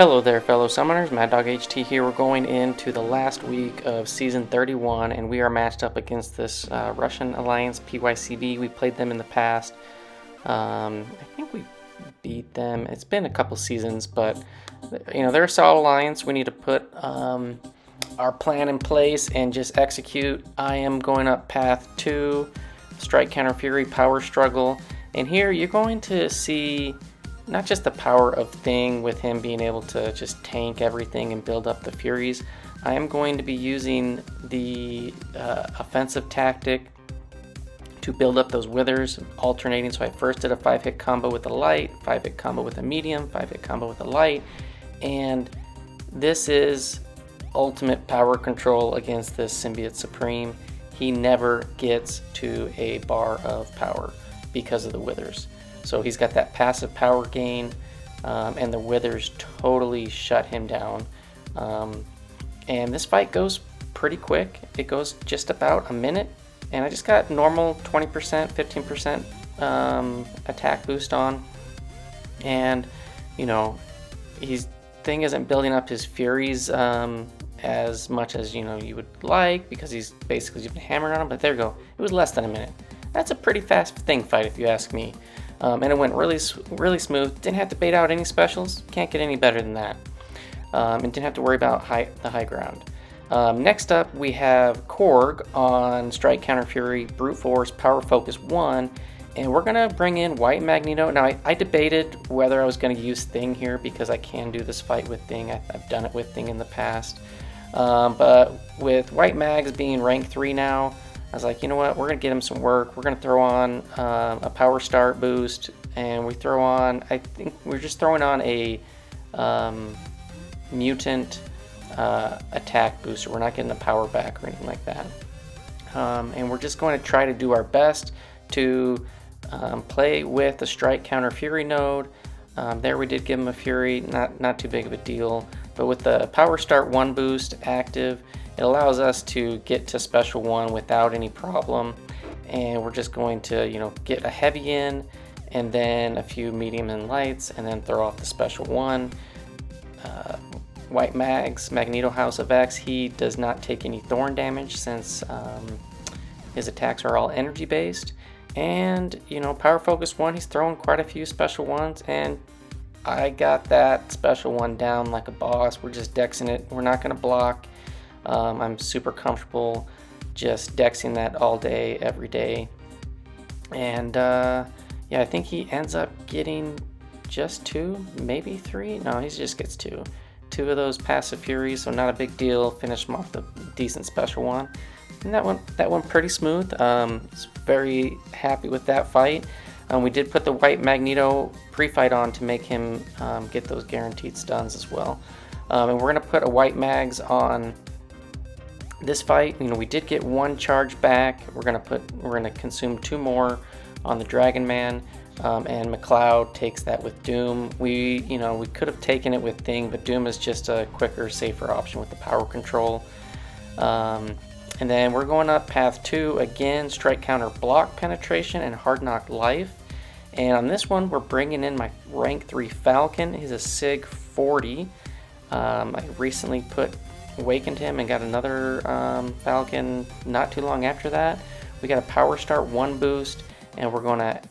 Hello there, fellow summoners. Mad Dog HT here. We're going into the last week of Season 31, and we are matched up against this Russian Alliance, Pycb. We played them in the past. I think we beat them. It's been a couple seasons, but you know, they're a solid alliance. We need to put our plan in place and just execute. I am going up path 2, Strike, Counter, Fury, Power Struggle. And here you're going to see not just the power of Thing with him being able to just tank everything and build up the Furies. I am going to be using the offensive tactic to build up those withers, alternating. So I first did a 5-hit combo with a light, 5-hit combo with a medium, 5-hit combo with a light, and this is ultimate power control against this Symbiote Supreme. He never gets to a bar of power because of the withers. So he's got that passive power gain, and the withers totally shut him down. And this fight goes pretty quick. It goes just about a minute, and I just got normal 20%, 15% attack boost on. And you know, Thing isn't building up his Furies as much as you would like, because he's basically just been hammering on him. But there you go. It was less than a minute. That's a pretty fast Thing fight, if you ask me. And it went really smooth. Didn't have to bait out any specials. Can't get any better than that. And didn't have to worry about the high ground. Next up, we have Korg on Strike, Counter, Fury, Brute Force, Power Focus 1. And we're going to bring in White Magneto. Now, I debated whether I was going to use Thing here, because I can do this fight with Thing. I've done it with Thing in the past. But with White Mags being rank 3 now, I was like, you know what, we're going to get him some work. We're going to throw on a power start boost, and we throw on, I think we're just throwing on a mutant attack booster. We're not getting a power back or anything like that. And we're just going to try to do our best to play with the Strike, Counter, Fury node. There we did give him a Fury, not too big of a deal. But with the power start 1 boost active, it allows us to get to special 1 without any problem, and we're just going to get a heavy in, and then a few medium and lights, and then throw off the special 1. White Mags, Magneto House of X, he does not take any thorn damage since his attacks are all energy based, and Power Focus 1, he's throwing quite a few special 1s, and I got that special 1 down like a boss. We're just dexing it. We're not going to block. I'm super comfortable just dexing that all day, every day. And yeah, I think he ends up getting just 2, maybe 3. No, he just gets 2. 2 of those passive Furies, so not a big deal. Finish him off the decent special 1. And that went pretty smooth. Very happy with that fight. We did put the White Magneto pre-fight on to make him get those guaranteed stuns as well. And we're going to put a White Mags on this fight. We did get 1 charge back. We're going to consume 2 more on the Dragon Man, and McLeod takes that with Doom. We could have taken it with Thing, but Doom is just a quicker, safer option with the power control. And then we're going up path 2 again, Strike, Counter, Block Penetration, and Hard Knock Life. And on this one, we're bringing in my rank 3 Falcon. He's a Sig 40. I recently awakened him and got another Falcon not too long after that. We got a Power Start 1 boost, and we're going to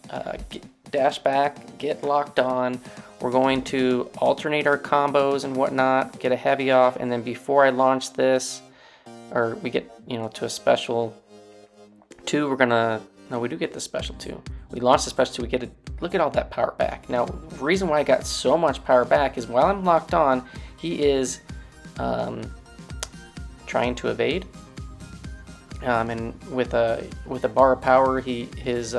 dash back, get locked on. We're going to alternate our combos and whatnot, get a heavy off, and then before I launch this, or we get to a special 2, we do get the special 2. We launch the special 2, we get look at all that power back. Now, the reason why I got so much power back is while I'm locked on, he is trying to evade. And with a bar of power, his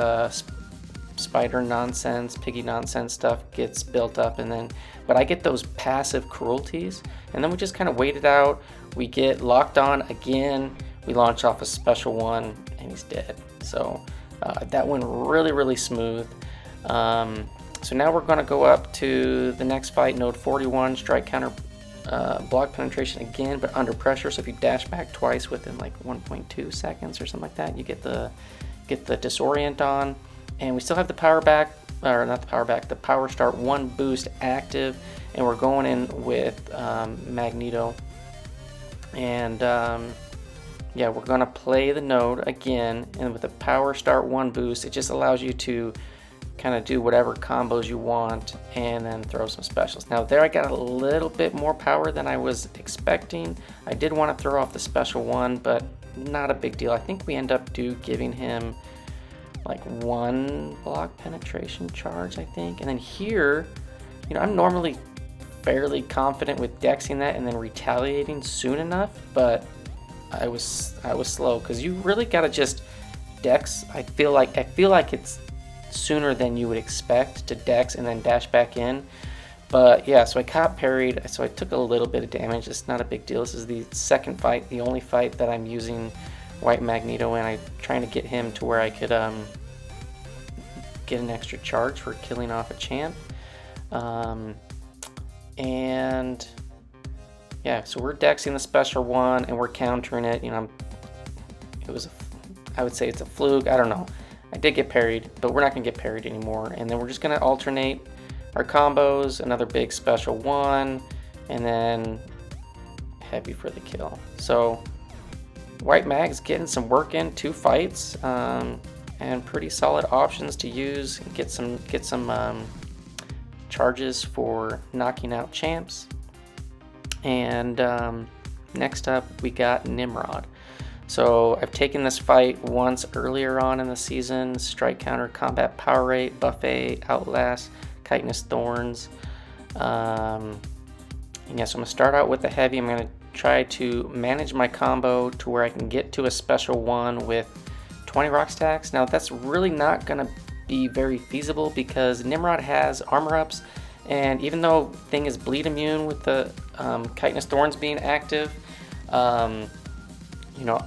spider nonsense, piggy nonsense stuff gets built up, but I get those passive cruelties, and then we just kind of wait it out. We get locked on again, we launch off a special 1, and he's dead. So that went really smooth. So now we're going to go up to the next fight, node 41, Strike, Counter, Block Penetration again, but under pressure. So if you dash back twice within like 1.2 seconds or something like that, you get the disorient on, and we still have the power back. or not the power back, the Power Start 1 boost active, and we're going in with Magneto. And yeah, we're gonna play the node again, and with the Power Start 1 boost, it just allows you to kind of do whatever combos you want and then throw some specials. Now there I got a little bit more power than I was expecting. I did want to throw off the special 1, but not a big deal. I think we end up giving him like 1 block penetration charge, I think. And then here, you know, I'm normally fairly confident with dexing that and then retaliating soon enough, but I was slow, because you really gotta just dex. I feel like it's sooner than you would expect to dex and then dash back in. But yeah, so I caught parried, so I took a little bit of damage. It's not a big deal. This is the second fight, the only fight that I'm using White Magneto, and I'm trying to get him to where I could get an extra charge for killing off a champ. And yeah, so we're dexing the special 1 and we're countering it. You know, I would say it's a fluke. I don't know. I did get parried, but we're not going to get parried anymore. And then we're just going to alternate our combos, another big special 1, and then heavy for the kill. So White Mag's getting some work in, 2 fights, and pretty solid options to use. Get some charges for knocking out champs. And next up, we got Nimrod. So I've taken this fight once earlier on in the season: strike counter, combat power rate, buffet, Outlast, Chitinous, Thorns. And yeah, so I'm gonna start out with the heavy. I'm gonna try to manage my combo to where I can get to a special 1 with 20 rock stacks. Now that's really not gonna be very feasible because Nimrod has armor ups, and even though thing is bleed immune with the Chitinous Thorns being active, you know,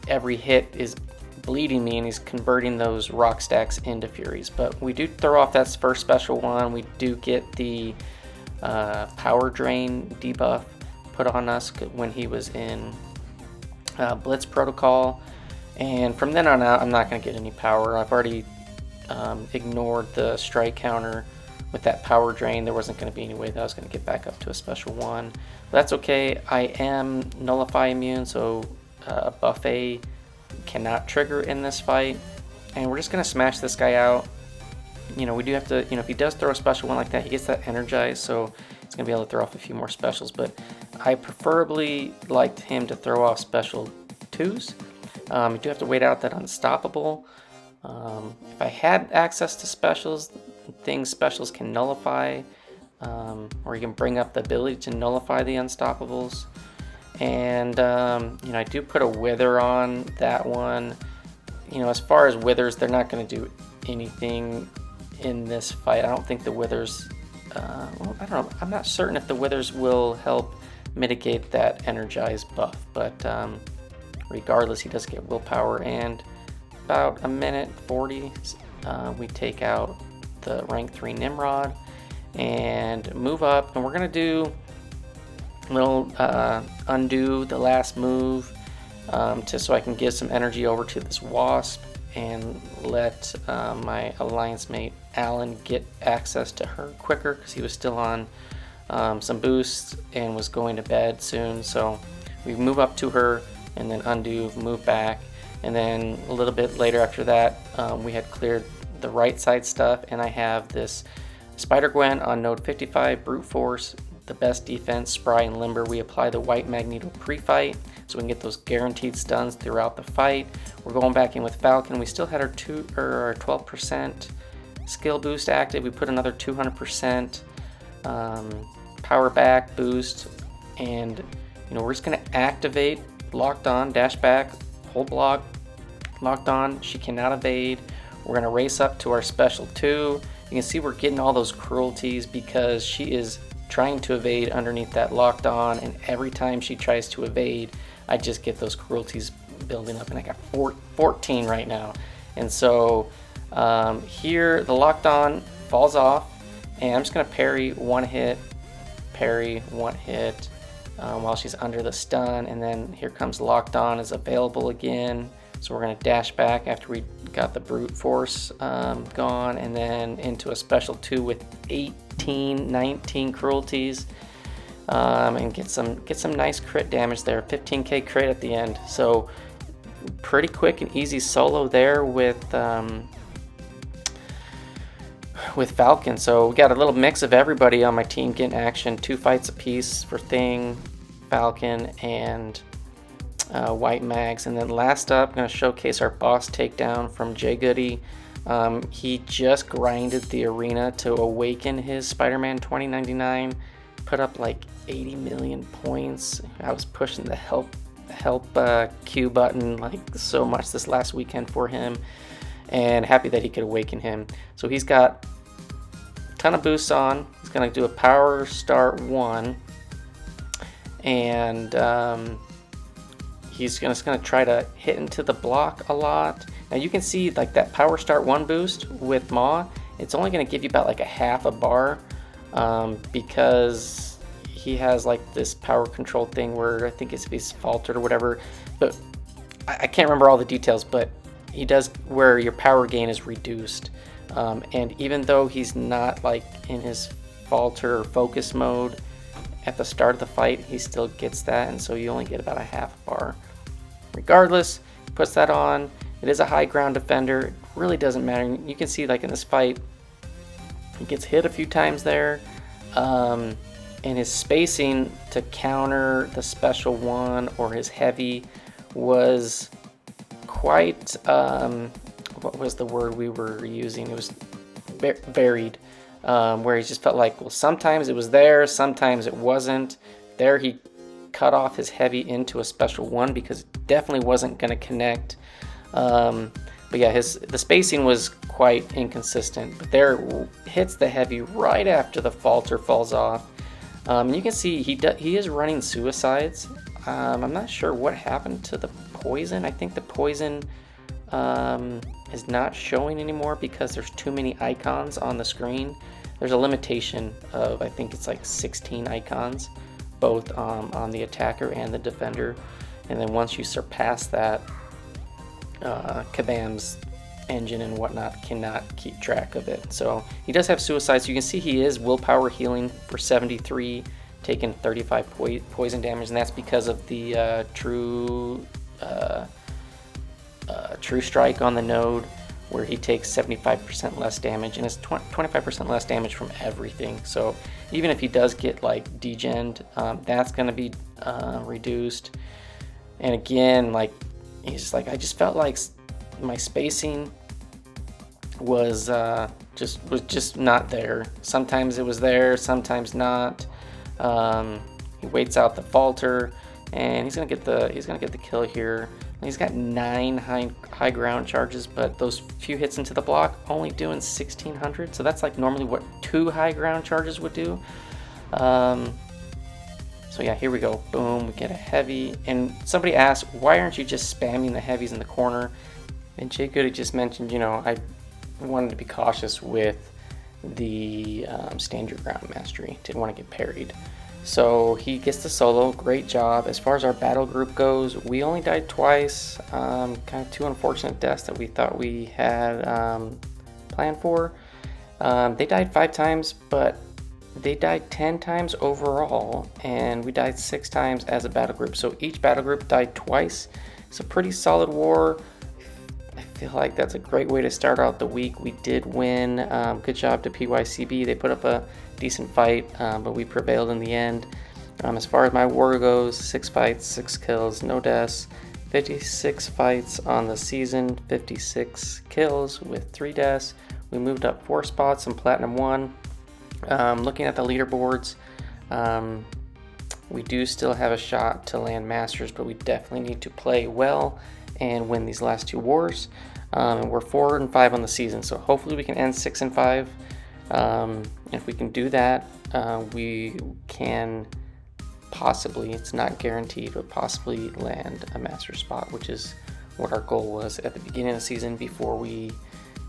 every hit is bleeding me and he's converting those rock stacks into furies. But we do throw off that first special 1. We do get the power drain debuff put on us when he was in Blitz Protocol, and from then on out I'm not going to get any power. I've already ignored the strike counter with that power drain. There wasn't going to be any way that I was going to get back up to a special 1. But that's okay. I am nullify immune, so buffet cannot trigger in this fight, and we're just going to smash this guy out. You know, we do have to, you know, if he does throw a special 1 like that, he gets that energized, so he's going to be able to throw off a few more specials. But I preferably liked him to throw off special 2s. You do have to wait out that unstoppable. If I had access to specials, specials can nullify, or you can bring up the ability to nullify the unstoppables. And you know, I do put a wither on that one. You know, as far as withers, they're not going to do anything in this fight. I don't think the withers, well, I don't know, I'm not certain if the withers will help mitigate that energized buff, but regardless, he does get willpower. And about a minute 40, we take out the rank 3 Nimrod and move up, and we're going to do a little undo the last move, just so I can give some energy over to this wasp and let my alliance mate Alan get access to her quicker, because he was still on some boosts and was going to bed soon. So we move up to her and then undo, move back, and then a little bit later after that, we had cleared the right side stuff, and I have this SpiderGwen on node 55, brute force, the best defense, spry, and limber. We apply the White Magneto pre-fight so we can get those guaranteed stuns throughout the fight. We're going back in with Falcon. We still had our 12% skill boost active. We put another 200% power back boost, and you know, we're just going to activate locked on, dash back, hold block, locked on. She cannot evade. We're going to race up to our special 2. You can see we're getting all those cruelties because she is trying to evade underneath that locked on, and every time she tries to evade, I just get those cruelties building up, and I got 14 right now. And so here the locked on falls off, and I'm just going to parry 1 hit, parry 1 hit while she's under the stun, and then here comes locked on is available again. So we're going to dash back after we got the brute force gone, and then into a special 2 with 19 cruelties, and get some nice crit damage there. 15k crit at the end. So pretty quick and easy solo there with Falcon. So we got a little mix of everybody on my team getting action. 2 fights apiece for Thing, Falcon, and White Mags. And then last up, I'm going to showcase our boss takedown from J Goody. He just grinded the arena to awaken his Spider-Man 2099. Put up like 80 million points. I was pushing the help Q button like so much this last weekend for him, and happy that he could awaken him. So he's got a ton of boosts on. He's going to do a power start 1, and he's just going to try to hit into the block a lot. Now you can see like that power start 1 boost with Maw, it's only going to give you about like a half a bar, because he has like this power control thing where I think he's faltered or whatever, but I can't remember all the details, but he does where your power gain is reduced, and even though he's not like in his falter or focus mode at the start of the fight, he still gets that, and so you only get about a half bar. Regardless, puts that on. It is a high ground defender. It really doesn't matter. You can see like in this fight, he gets hit a few times there, and his spacing to counter the special 1 or his heavy was quite, what was the word we were using? It was varied, where he just felt like, well, sometimes it was there, sometimes it wasn't. There he cut off his heavy into a special 1 because it definitely wasn't going to connect. But yeah, the spacing was quite inconsistent. But there hits the heavy right after the falter falls off. And you can see he is running suicides. I'm not sure what happened to the poison. I think the poison is not showing anymore because there's too many icons on the screen. There's a limitation of, I think it's like 16 icons, both on the attacker and the defender. And then once you surpass that, Kabam's engine and whatnot cannot keep track of it. So he does have suicides. You can see he is willpower healing for 73, taking 35 poison damage, and that's because of the true strike on the node, where he takes 75% less damage and is 25% less damage from everything. So even if he does get like degened, that's going to be reduced. And again, like he's like, I just felt like my spacing was just not there. Sometimes it was there, sometimes not. He waits out the falter, and he's gonna get the kill here. And he's got 9 high ground charges, but those few hits into the block only doing 1600. So that's like normally what 2 high ground charges would do. So yeah, here we go. Boom, we get a heavy. And somebody asked, why aren't you just spamming the heavies in the corner? And Jay Goody just mentioned, you know, I wanted to be cautious with the stand your ground mastery. Didn't want to get parried. So he gets the solo. Great job. As far as our battle group goes, we only died twice. Kind of 2 unfortunate deaths that we thought we had planned for. They died 5 times, but they died 10 times overall, and we died 6 times as a battle group. So each battle group died twice. It's a pretty solid war. I feel like that's a great way to start out the week. We did win. Good job to Pycb. They put up a decent fight, but we prevailed in the end. As far as my war goes, 6 fights, 6 kills, no deaths. 56 fights on the season, 56 kills with 3 deaths. We moved up 4 spots in Platinum 1. Looking at the leaderboards, we do still have a shot to land Masters, but we definitely need to play well and win these last 2 wars. And we're 4 and 5 on the season, so hopefully we can end 6 and 5. If we can do that, we can possibly, it's not guaranteed, but possibly land a Master spot, which is what our goal was at the beginning of the season before we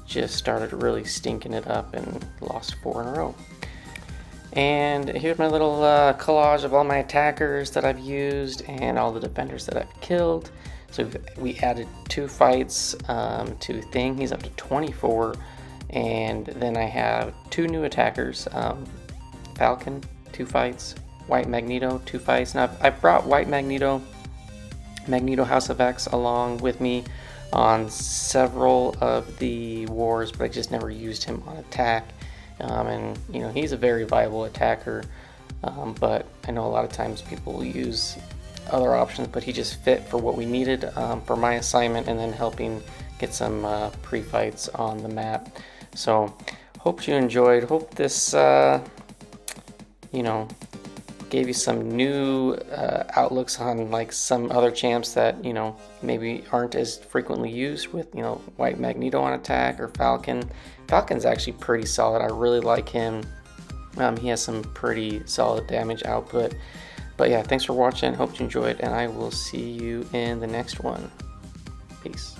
just started really stinking it up and lost 4 in a row. And here's my little collage of all my attackers that I've used and all the defenders that I've killed. So we added 2 fights to Thing. He's up to 24. And then I have 2 new attackers. Falcon, 2 fights. White Magneto, 2 fights. Now I brought White Magneto House of X along with me on several of the wars, but I just never used him on attack. And you know, he's a very viable attacker, but I know a lot of times people will use other options, but he just fit for what we needed for my assignment, and then helping get some pre-fights on the map. So hope you enjoyed. Hope this you know, gave you some new outlooks on like some other champs that, you know, maybe aren't as frequently used, with, you know, White Magneto on attack or Falcon. Falcon's actually pretty solid. I really like him. He has some pretty solid damage output. But yeah, thanks for watching. Hope you enjoyed, and I will see you in the next one. Peace.